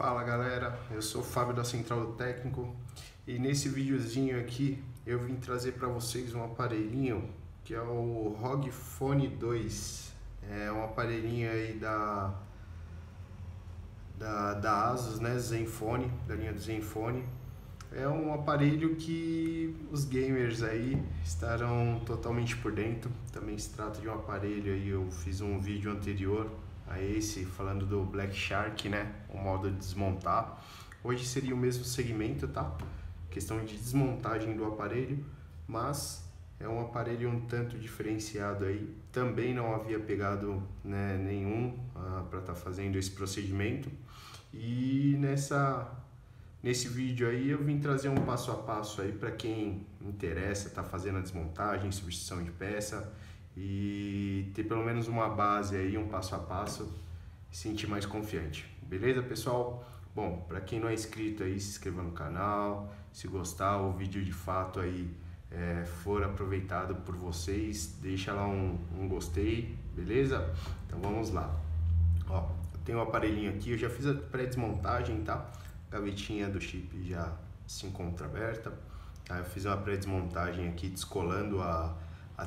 Fala galera, eu sou o Fábio da Central do Técnico e nesse videozinho aqui eu vim trazer para vocês um aparelhinho que é o ROG Phone 2. É um aparelhinho aí da Asus, né, Zenfone, da linha do Zenfone. É um aparelho que os gamers aí estarão totalmente por dentro. Também se trata de um aparelho aí, eu fiz um vídeo anterior a esse falando do Black Shark, né, o modo de desmontar. Hoje seria o mesmo segmento, tá? Questão de desmontagem do aparelho, mas é um aparelho um tanto diferenciado aí. Também não havia pegado, né, nenhum para estar fazendo esse procedimento. E nesse vídeo aí eu vim trazer um passo a passo aí para quem interessa, tá fazendo a desmontagem, substituição de peça e ter pelo menos uma base aí, um passo a passo, e sentir mais confiante. Beleza, pessoal? Bom, para quem não é inscrito aí, se inscreva no canal. Se gostar, o vídeo de fato aí for aproveitado por vocês, deixa lá um gostei, beleza? Então vamos lá. Ó, eu tenho um aparelhinho aqui, eu já fiz a pré-desmontagem, tá? A gavetinha do chip já se encontra aberta. Tá? Eu fiz uma pré-desmontagem aqui, descolando a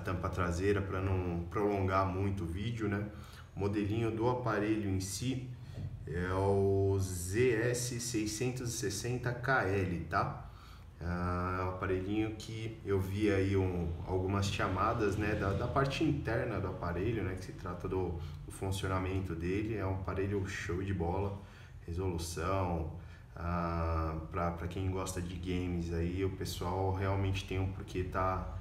tampa traseira para não prolongar muito o vídeo, né? O modelinho do aparelho em si é o ZS660KL, tá? É um aparelhinho que eu vi aí algumas chamadas, né, da parte interna do aparelho, né, que se trata do funcionamento dele. É um aparelho show de bola, resolução, para quem gosta de games aí, o pessoal realmente tem um porquê tá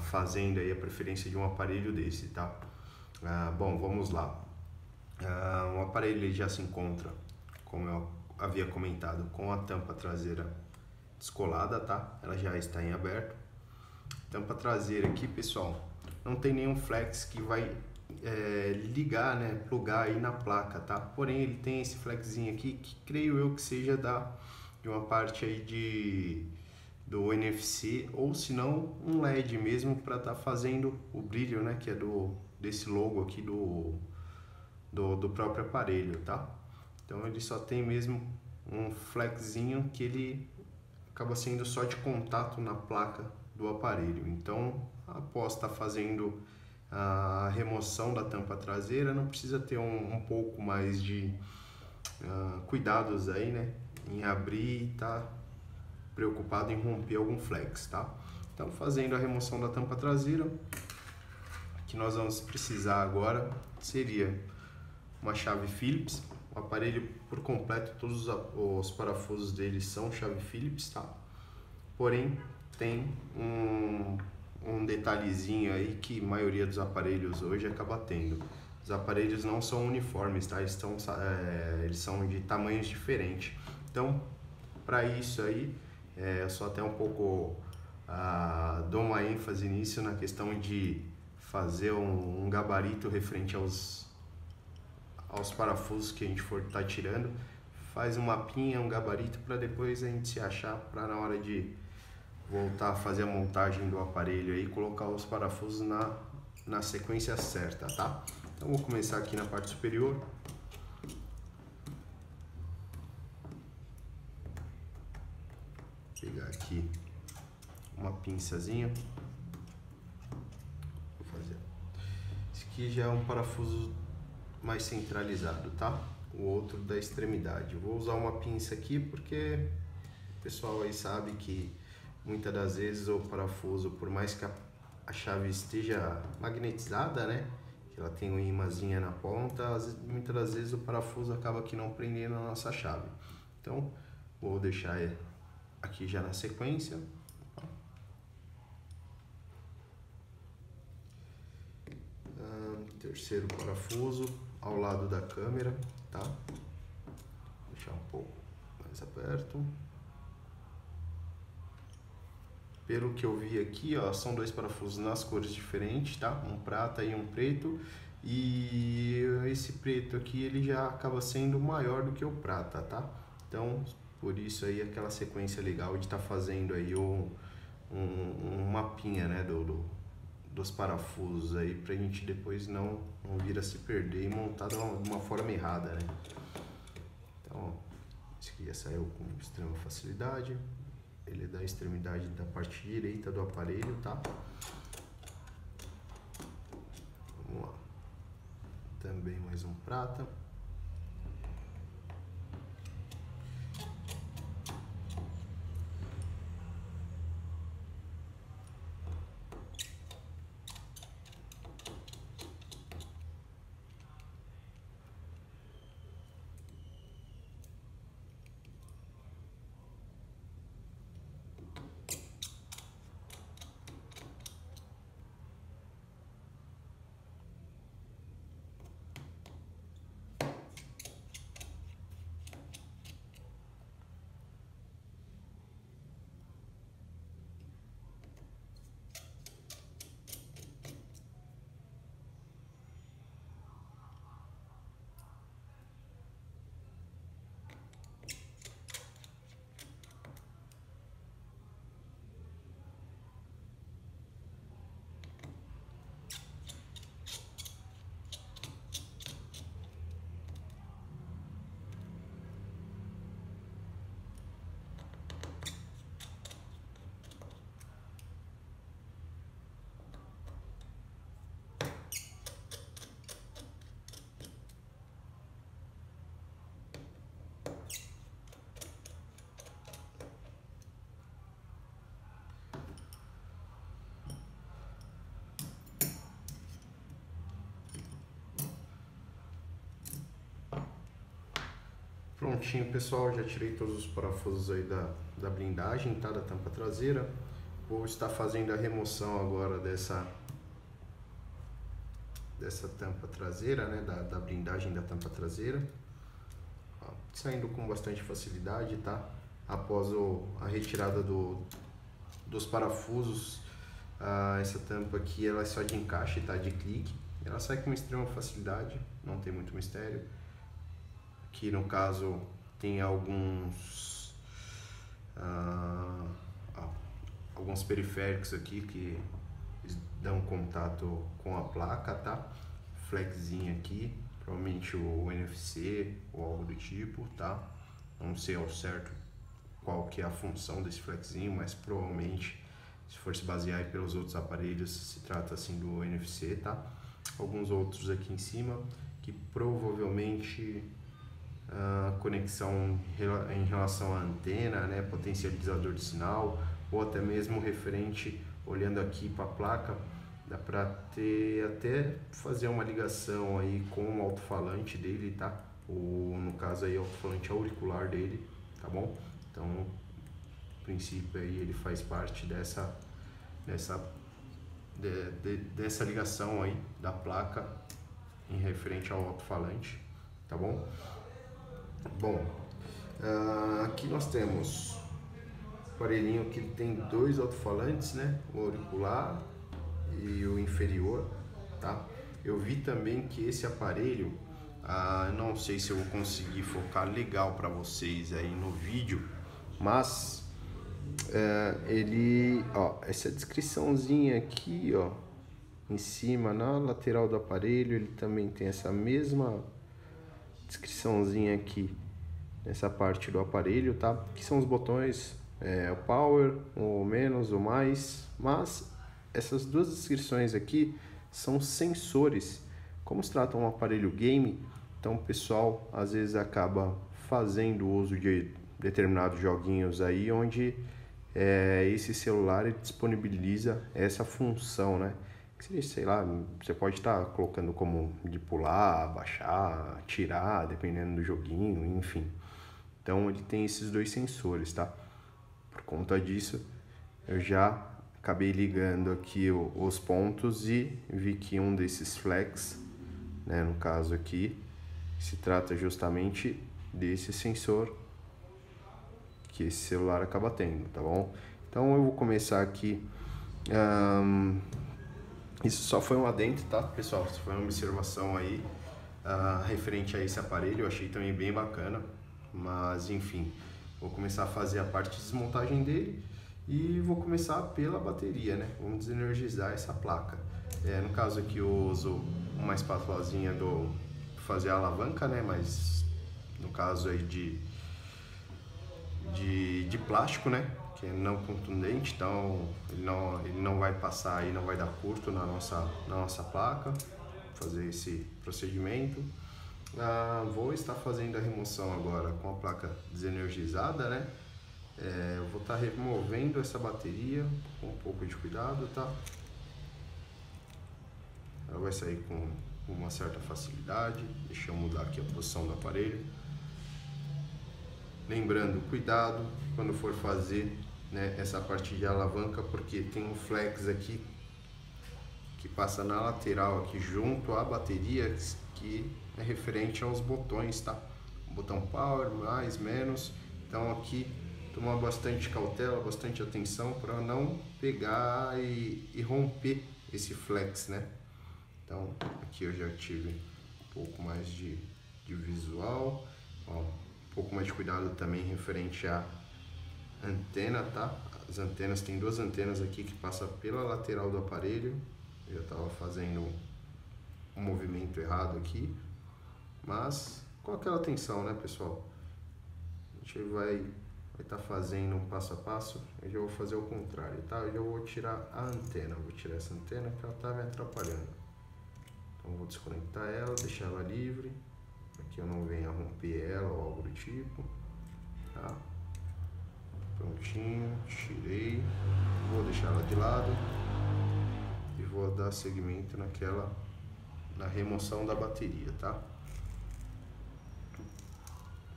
fazendo aí a preferência de um aparelho desse, tá? Bom, vamos lá. O aparelho ele já se encontra, como eu havia comentado, com a tampa traseira descolada, tá? Ela já está em aberto. Tampa traseira aqui, pessoal, não tem nenhum flex que vai ligar, né, plugar aí na placa, tá? Porém ele tem esse flexzinho aqui que creio eu que seja de uma parte aí do NFC, ou se não um LED mesmo para estar fazendo o brilho, né, que é desse logo aqui do próprio aparelho, tá? Então ele só tem mesmo um flexzinho que ele acaba sendo só de contato na placa do aparelho. Então, após estar fazendo a remoção da tampa traseira, não precisa ter um pouco mais de cuidados aí, né, em abrir e tá preocupado em romper algum flex, tá? Então, fazendo a remoção da tampa traseira, o que nós vamos precisar agora seria uma chave Phillips. O aparelho por completo, todos os parafusos dele são chave Phillips, tá? Porém, tem um detalhezinho aí que a maioria dos aparelhos hoje acaba tendo. Os aparelhos não são uniformes, tá? Eles são de tamanhos diferentes. Então, para isso aí, eu só até um pouco dou uma ênfase nisso na questão de fazer um gabarito referente aos parafusos que a gente for estar tirando. Faz um mapinha, um gabarito para depois a gente se achar, para na hora de voltar a fazer a montagem do aparelho aí, colocar os parafusos na sequência certa, tá? Então vou começar aqui na parte superior. Pegar aqui uma pinçazinha. Vou fazer. Esse aqui já é um parafuso mais centralizado, tá? O outro da extremidade. Eu vou usar uma pinça aqui porque o pessoal aí sabe que muitas das vezes o parafuso, por mais que a chave esteja magnetizada, né, que ela tem uma imãzinha na ponta, muitas das vezes o parafuso acaba que não prendendo a nossa chave. Então, vou deixar aqui já na sequência. Terceiro parafuso ao lado da câmera, tá? Vou deixar um pouco mais aberto. Pelo que eu vi aqui, ó, são dois parafusos nas cores diferentes, tá? Um prata e um preto. E esse preto aqui, ele já acaba sendo maior do que o prata, tá? Então, por isso aí aquela sequência legal de estar fazendo aí um mapinha, né, dos parafusos aí, pra gente depois não vir a se perder e montar de uma forma errada, né? Então, Esse aqui já saiu com extrema facilidade. Ele é da extremidade da parte direita do aparelho, tá? Vamos lá. Também mais um prata. Prontinho, pessoal, já tirei todos os parafusos aí da blindagem, tá? Da tampa traseira. Vou estar fazendo a remoção agora dessa tampa traseira, né? Da blindagem da tampa traseira. Ó, saindo com bastante facilidade, tá? Após a retirada dos parafusos, essa tampa aqui ela é só de encaixe, tá? De clique. Ela sai com extrema facilidade, não tem muito mistério. Aqui no caso tem alguns periféricos aqui que dão contato com a placa, tá? Flexzinho aqui, provavelmente o NFC ou algo do tipo, tá? Não sei ao certo qual que é a função desse flexzinho, mas provavelmente, se for se basear aí pelos outros aparelhos, se trata assim do NFC, tá? Alguns outros aqui em cima que provavelmente conexão em relação à antena, né, potencializador de sinal, ou até mesmo referente, olhando aqui para a placa, dá para até fazer uma ligação aí com o alto-falante dele, tá? Ou no caso aí, o alto-falante auricular dele, tá bom? Então, no princípio aí ele faz parte dessa ligação aí da placa em referente ao alto-falante, tá bom? Bom, aqui nós temos o aparelhinho que tem dois alto-falantes, né? O auricular e o inferior, tá? Eu vi também que esse aparelho, não sei se eu vou conseguir focar legal para vocês aí no vídeo, mas ele, ó, essa descriçãozinha aqui, ó, em cima na lateral do aparelho, ele também tem essa mesma descriçãozinha aqui nessa parte do aparelho, tá? Que são os botões, o power, o menos, o mais, mas essas duas descrições aqui são sensores. Como se trata um aparelho game, então o pessoal às vezes acaba fazendo uso de determinados joguinhos aí onde esse celular ele disponibiliza essa função, né? Sei lá, você pode estar colocando como de pular, baixar, tirar, dependendo do joguinho, enfim. Então ele tem esses dois sensores, tá? Por conta disso, eu já acabei ligando aqui os pontos e vi que um desses flex, né, no caso aqui, se trata justamente desse sensor que esse celular acaba tendo, tá bom? Então eu vou começar aqui. Isso só foi um adendo, tá, pessoal? Isso foi uma observação aí referente a esse aparelho. Eu achei também bem bacana, mas enfim, vou começar a fazer a parte de desmontagem dele e vou começar pela bateria, né? Vamos desenergizar essa placa. No caso aqui eu uso uma espátulazinha fazer a alavanca, né? Mas no caso aí de de plástico, né? Que é não contundente, então ele não vai passar e não vai dar curto na nossa placa. Vou fazer esse procedimento. Vou estar fazendo a remoção agora com a placa desenergizada, né? Eu vou estar removendo essa bateria com um pouco de cuidado, tá? Ela vai sair com uma certa facilidade. Deixa eu mudar aqui a posição do aparelho. Lembrando, cuidado quando for fazer, né, essa parte de alavanca, porque tem um flex aqui que passa na lateral aqui junto à bateria, que é referente aos botões, tá? O botão power, mais, menos. Então aqui tomar bastante cautela, bastante atenção para não pegar e romper esse flex, né? Então aqui eu já tive um pouco mais de visual, ó, um pouco mais de cuidado também referente à antena, tá? As antenas, tem duas antenas aqui que passam pela lateral do aparelho. Eu já estava fazendo um movimento errado aqui, mas com aquela atenção, né, pessoal? A gente vai estar fazendo um passo a passo. Eu já vou fazer o contrário, tá? Eu já vou tirar a antena, vou tirar essa antena que ela tá me atrapalhando. Então vou desconectar ela, deixar ela livre, para que eu não venha romper ela ou algo do tipo, tá? Prontinho, tirei, vou deixar ela de lado e vou dar seguimento na remoção da bateria, tá?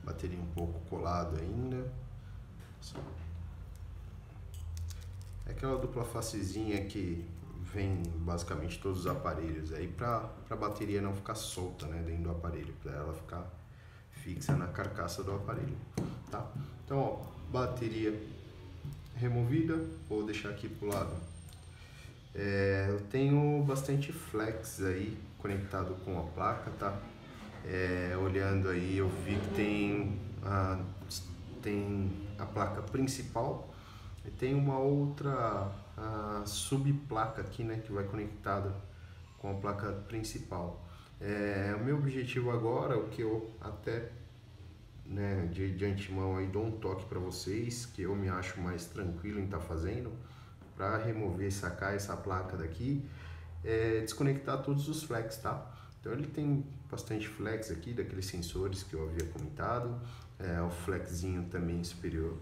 Bateria um pouco colado ainda. É aquela dupla facezinha que vem basicamente todos os aparelhos aí para a bateria não ficar solta, né, dentro do aparelho, para ela ficar fixa na carcaça do aparelho, tá? Então, ó, bateria removida, vou deixar aqui pro lado. Eu tenho bastante flex aí conectado com a placa, tá? Olhando aí eu vi que tem a placa principal e tem uma outra subplaca aqui, né, que vai conectada com a placa principal. O meu objetivo agora, o que eu até, né, de antemão aí dou um toque para vocês, que eu me acho mais tranquilo em estar fazendo, para remover e sacar essa placa daqui, desconectar todos os flex, tá? Então ele tem bastante flex aqui, daqueles sensores que eu havia comentado, o flexzinho também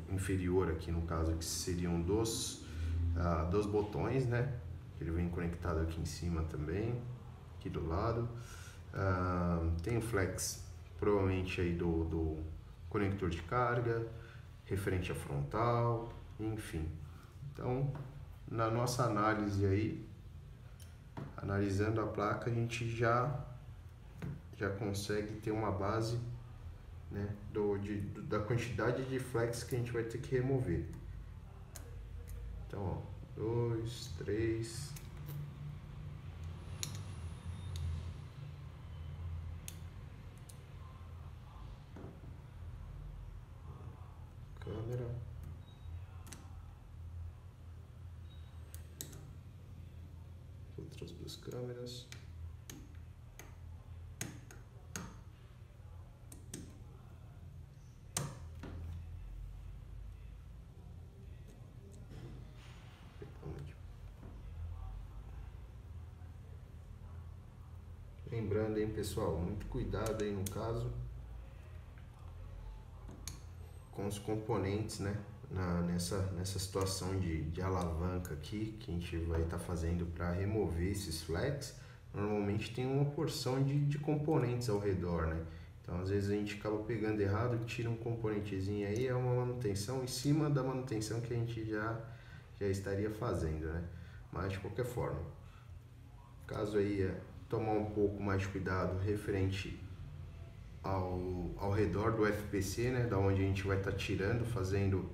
inferior aqui no caso, que seriam dos botões, né? Ele vem conectado aqui em cima também, aqui do lado. Tem o flex provavelmente aí do conector de carga, referente à frontal, enfim. Então, na nossa análise aí, analisando a placa, a gente já consegue ter uma base, né, da quantidade de flex que a gente vai ter que remover. Então, ó, 2, 3... câmera. Outras duas câmeras. Lembrando aí, pessoal, muito cuidado aí no caso com os componentes, né? Nessa situação de alavanca aqui que a gente vai estar fazendo para remover esses flex. Normalmente tem uma porção de componentes ao redor, né? Então às vezes a gente acaba pegando errado, tira um componentezinho aí, é uma manutenção em cima da manutenção que a gente já estaria fazendo, né? Mas de qualquer forma, caso aí tomar um pouco mais de cuidado referente ao redor do FPC, né, da onde a gente vai estar tirando, fazendo,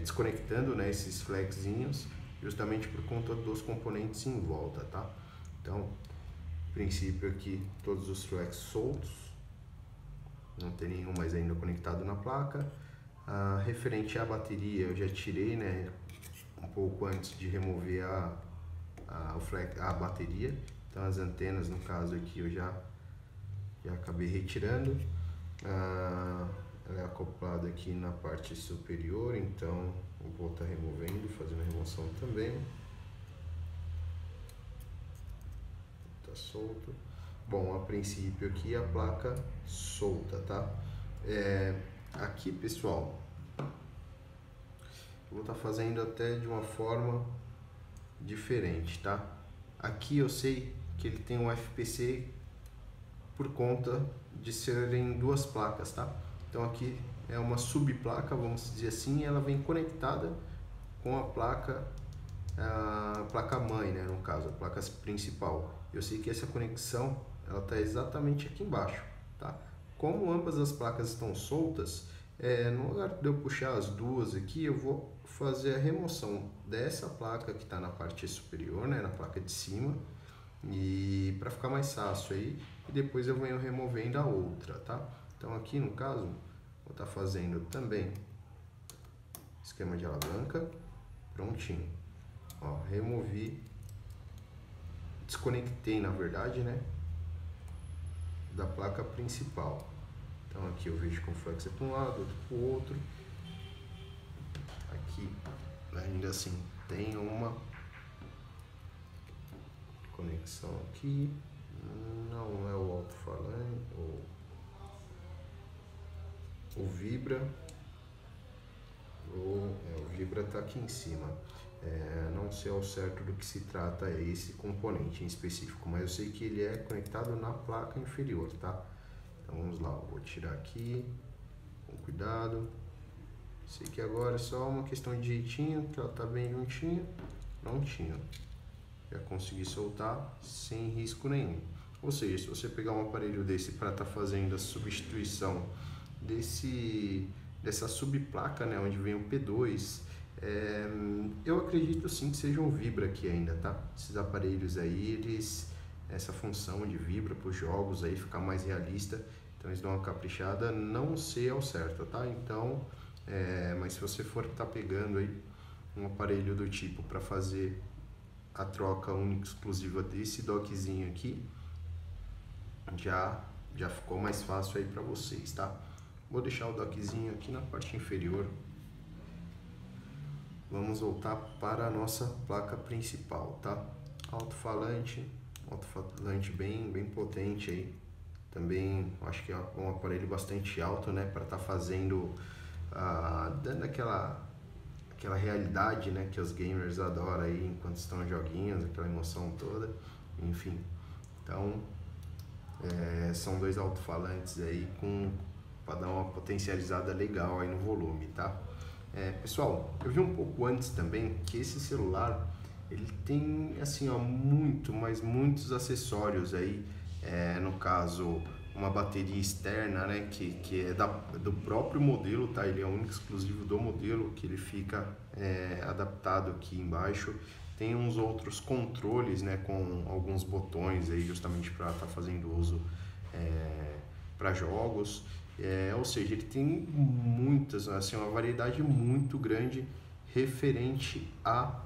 desconectando, né, esses flexinhos, justamente por conta dos componentes em volta, tá? Então, princípio aqui, todos os flex soltos, não tem nenhum mais ainda conectado na placa. Referente à bateria, eu já tirei, né, um pouco antes de remover a bateria. Então as antenas, no caso aqui, eu já acabei retirando. ela é acoplada aqui na parte superior, então eu vou estar removendo, fazendo a remoção também. Tá solto. Bom, a princípio aqui a placa solta, tá? Aqui, pessoal, eu vou estar fazendo até de uma forma diferente, tá? Aqui eu sei que ele tem um FPC por conta de serem duas placas, tá? Então aqui é uma subplaca, vamos dizer assim, ela vem conectada com a placa mãe, né? No caso, a placa principal. Eu sei que essa conexão ela está exatamente aqui embaixo, tá? Como ambas as placas estão soltas, no lugar de eu puxar as duas aqui, eu vou fazer a remoção dessa placa que está na parte superior, né? Na placa de cima, e para ficar mais fácil aí, e depois eu venho removendo a outra, tá? Então aqui no caso, vou estar fazendo também esquema de alavanca, prontinho. Ó, removi, desconectei na verdade, né, da placa principal. Então aqui eu vejo com flex para um lado, outro para o outro. Aqui ainda assim tem uma conexão aqui, não é o alto-falante, o vibra, o vibra tá aqui em cima. Não sei ao certo do que se trata esse componente em específico, mas eu sei que ele é conectado na placa inferior, tá? Então vamos lá, eu vou tirar aqui com cuidado. Sei que agora é só uma questão de jeitinho, que ela tá bem juntinha, prontinho. Já consegui soltar sem risco nenhum. Ou seja, se você pegar um aparelho desse para estar fazendo a substituição dessa subplaca, né, onde vem o P2, eu acredito sim que seja um vibra aqui ainda, tá? Esses aparelhos aí, essa função de vibra para os jogos aí ficar mais realista, então eles dão uma caprichada, não sei ao certo, tá? Então, mas se você for estar pegando aí um aparelho do tipo para fazer a troca única exclusiva desse dockzinho aqui, já ficou mais fácil aí para vocês, tá? Vou deixar o dockzinho aqui na parte inferior. Vamos voltar para a nossa placa principal, tá? Alto-falante bem potente aí. Também acho que é um aparelho bastante alto, né, para estar fazendo, dando aquela realidade, né, que os gamers adoram aí enquanto estão em joguinhos, aquela emoção toda, enfim. Então, são dois alto-falantes aí para dar uma potencializada legal aí no volume, tá? Pessoal, eu vi um pouco antes também que esse celular ele tem assim, ó, muitos acessórios aí, no caso uma bateria externa, né, que é do próprio modelo, tá? Ele é o único exclusivo do modelo, que ele fica adaptado aqui embaixo. Tem uns outros controles, né, com alguns botões aí justamente para estar fazendo uso para jogos. Ou seja, ele tem muitas, assim, uma variedade muito grande referente a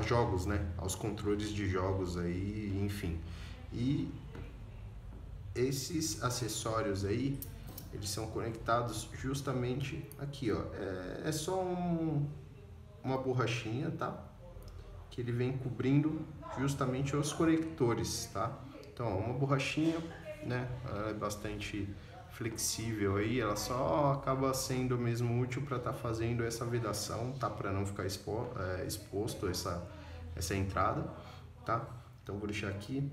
jogos, né? Aos controles de jogos aí, enfim. E esses acessórios aí, eles são conectados justamente aqui, ó. É só uma borrachinha, tá? Que ele vem cobrindo justamente os conectores, tá? Então, uma borrachinha, né? Ela é bastante flexível aí, ela só acaba sendo mesmo útil para estar fazendo essa vedação, tá? Para não ficar exposto essa entrada, tá? Então, vou deixar aqui.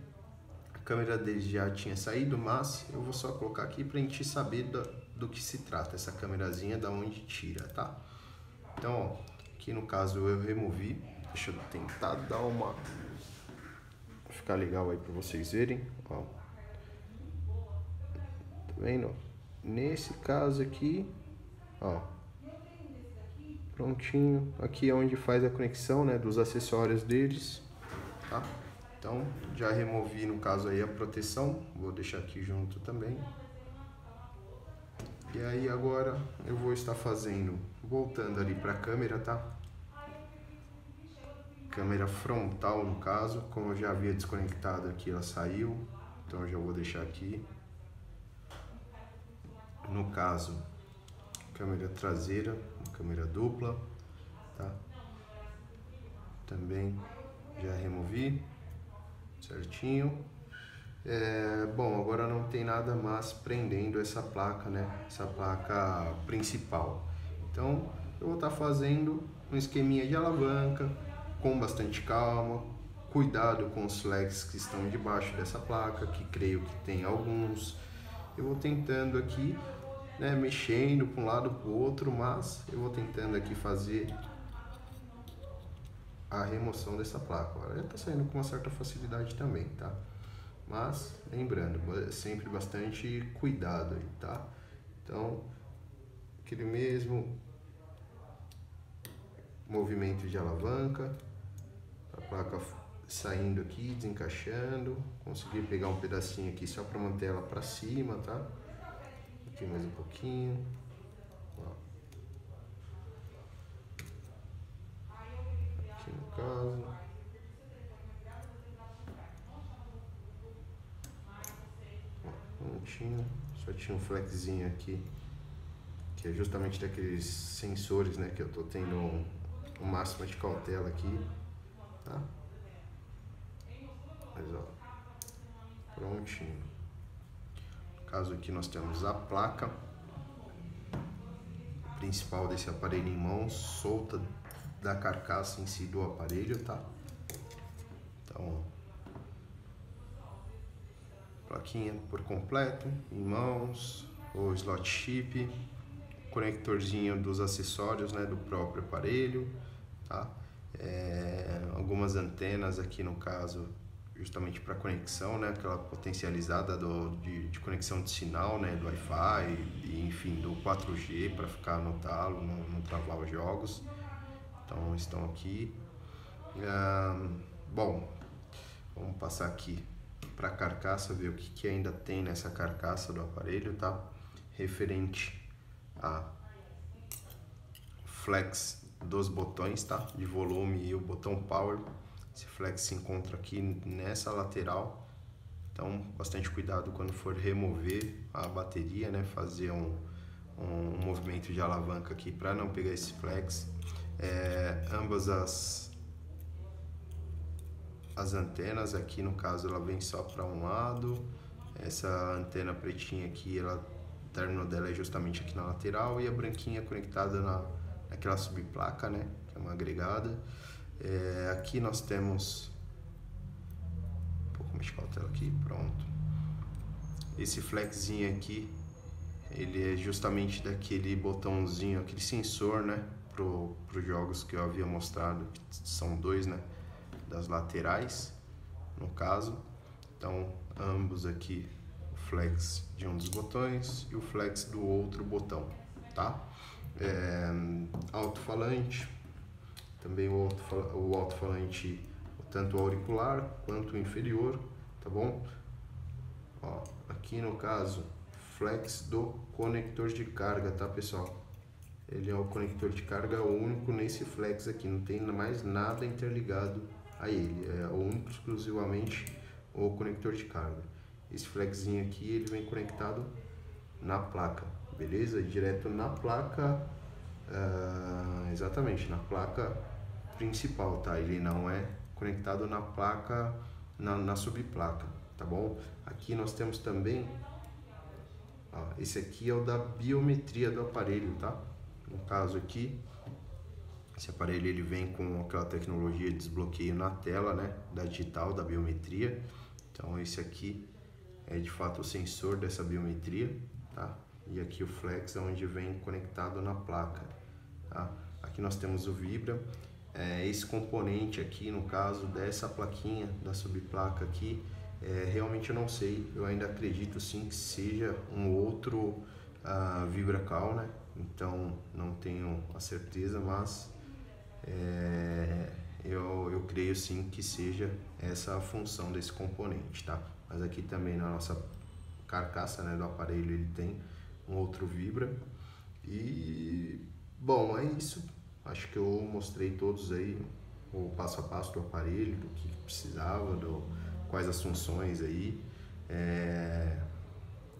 A câmera dele já tinha saído, mas eu vou só colocar aqui para a gente saber do que se trata, essa câmerazinha, da onde tira, tá? Então, ó, aqui no caso eu removi. Deixa eu tentar dar uma... ficar legal aí para vocês verem, ó. Tá vendo? Nesse caso aqui, ó, prontinho. Aqui é onde faz a conexão, né, dos acessórios deles, tá? Então, já removi no caso aí a proteção, vou deixar aqui junto também. E aí agora eu vou estar fazendo, voltando ali para a câmera, tá? Câmera frontal no caso, como eu já havia desconectado aqui, ela saiu, então eu já vou deixar aqui. no caso, câmera traseira, câmera dupla, tá? Também já removi certinho. Bom, agora não tem nada mais prendendo essa placa, né? Essa placa principal. Então eu vou estar fazendo um esqueminha de alavanca com bastante calma, cuidado com os flex que estão debaixo dessa placa, que creio que tem alguns. Eu vou tentando aqui, né, mexendo para um lado para o outro, mas eu vou tentando aqui fazer a remoção dessa placa. Olha, está saindo com uma certa facilidade também, tá? Mas lembrando, sempre bastante cuidado aí, tá? Então, aquele mesmo movimento de alavanca, a placa saindo aqui, desencaixando, consegui pegar um pedacinho aqui só para manter ela para cima, tá? Aqui mais um pouquinho, ó. Aqui no caso, pontinho, só tinha um flexzinho aqui, que é justamente daqueles sensores, né, que eu tô tendo o máximo de cautela aqui, tá? Mas ó, prontinho. No caso aqui nós temos a placa principal desse aparelho em mãos, solta da carcaça em si do aparelho, tá? Então, plaquinha por completo, em mãos, o slot chip, conectorzinho dos acessórios, né, do próprio aparelho, tá? Algumas antenas aqui no caso, justamente para conexão, né, aquela potencializada de conexão de sinal, né, do Wi-Fi, e, enfim, do 4G para ficar no talo, não travar os jogos. Então estão aqui. Bom, vamos passar aqui para a carcaça, ver o que ainda tem nessa carcaça do aparelho, tá? Referente a flex dos botões, tá? De volume e o botão power. Esse flex se encontra aqui nessa lateral, então bastante cuidado quando for remover a bateria, né? Fazer um movimento de alavanca aqui para não pegar esse flex. Ambas as antenas aqui, no caso, ela vem só para um lado. Essa antena pretinha aqui, o término dela é justamente aqui na lateral, e a branquinha conectada naquela subplaca, né? Que é uma agregada. Aqui nós temos um pouco mais de cautela aqui, pronto. Esse flexzinho aqui, ele é justamente daquele botãozinho, aquele sensor, né, pros jogos que eu havia mostrado, que são dois, né, das laterais, no caso. Então, ambos aqui, o flex de um dos botões e o flex do outro botão, tá? Alto-falante, também o alto-falante, tanto o auricular quanto o inferior, tá bom? Ó, aqui no caso, flex do conector de carga, tá, pessoal? Ele é o conector de carga único nesse flex aqui, não tem mais nada interligado a ele, é o único, exclusivamente o conector de carga. Esse flexzinho aqui, ele vem conectado na placa, beleza? Direto na placa, exatamente, na placa principal, tá? Ele não é conectado na placa, na subplaca, tá bom? Aqui nós temos também, ó, esse aqui é o da biometria do aparelho, tá? No caso aqui, esse aparelho ele vem com aquela tecnologia de desbloqueio na tela, né, da digital, da biometria. Então esse aqui é de fato o sensor dessa biometria, tá? E aqui o flex é onde vem conectado na placa, tá? Aqui nós temos o vibra. Esse componente aqui, no caso dessa plaquinha, da subplaca aqui, realmente eu não sei, eu ainda acredito sim que seja um outro VibraCal, né? Então não tenho a certeza, mas eu creio sim que seja essa a função desse componente, tá? Mas aqui também na nossa carcaça, né, do aparelho, ele tem um outro vibra. E bom, é isso. Acho que eu mostrei todos aí o passo a passo do aparelho, do que precisava, quais as funções aí.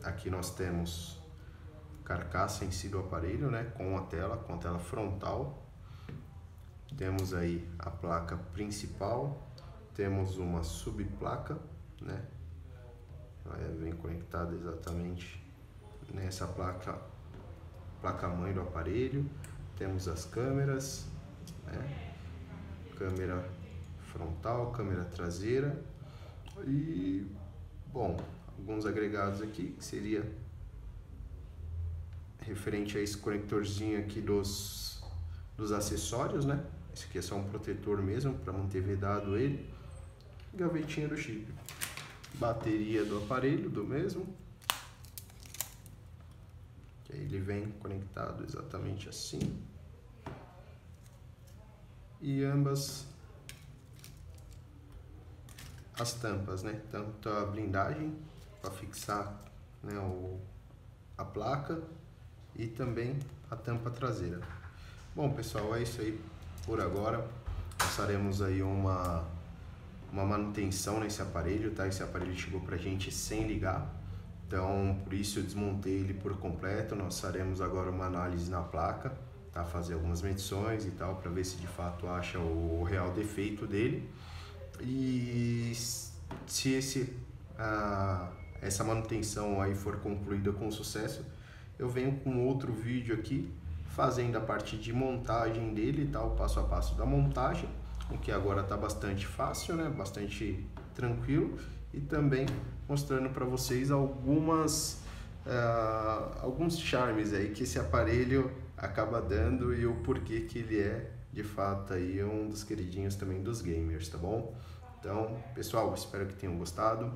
Aqui nós temos carcaça em si do aparelho, né, com a tela frontal. Temos aí a placa principal, temos uma subplaca, né, ela vem conectada exatamente nessa placa mãe do aparelho. Temos as câmeras, né, câmera frontal, câmera traseira e, bom, alguns agregados aqui que seria referente a esse conectorzinho aqui dos acessórios, né? Esse aqui é só um protetor mesmo para manter vedado ele. Gavetinha do chip, bateria do aparelho do mesmo. Que aí ele vem conectado exatamente assim. E ambas as tampas, né? Tanto a blindagem para fixar, né, a placa e também a tampa traseira. Bom, pessoal, é isso aí por agora. Nós faremos aí uma manutenção nesse aparelho, tá? Esse aparelho chegou pra gente sem ligar, então por isso eu desmontei ele por completo. Nós faremos agora uma análise na placa, tá? Fazer algumas medições e tal, para ver se de fato acha o real defeito dele. E se essa manutenção aí for concluída com sucesso, eu venho com outro vídeo aqui fazendo a parte de montagem dele, tá? O passo a passo da montagem, o que agora está bastante fácil, né? Bastante tranquilo, e também mostrando para vocês alguns charmes aí que esse aparelho acaba dando e o porquê que ele é de fato aí um dos queridinhos também dos gamers, tá bom? Então, pessoal, espero que tenham gostado.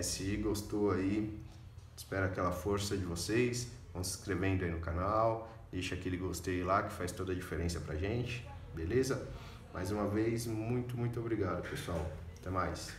Se gostou aí, espero aquela força de vocês. Vão se inscrevendo aí no canal, deixa aquele gostei lá que faz toda a diferença pra gente, beleza? Mais uma vez, muito obrigado, pessoal. Até mais.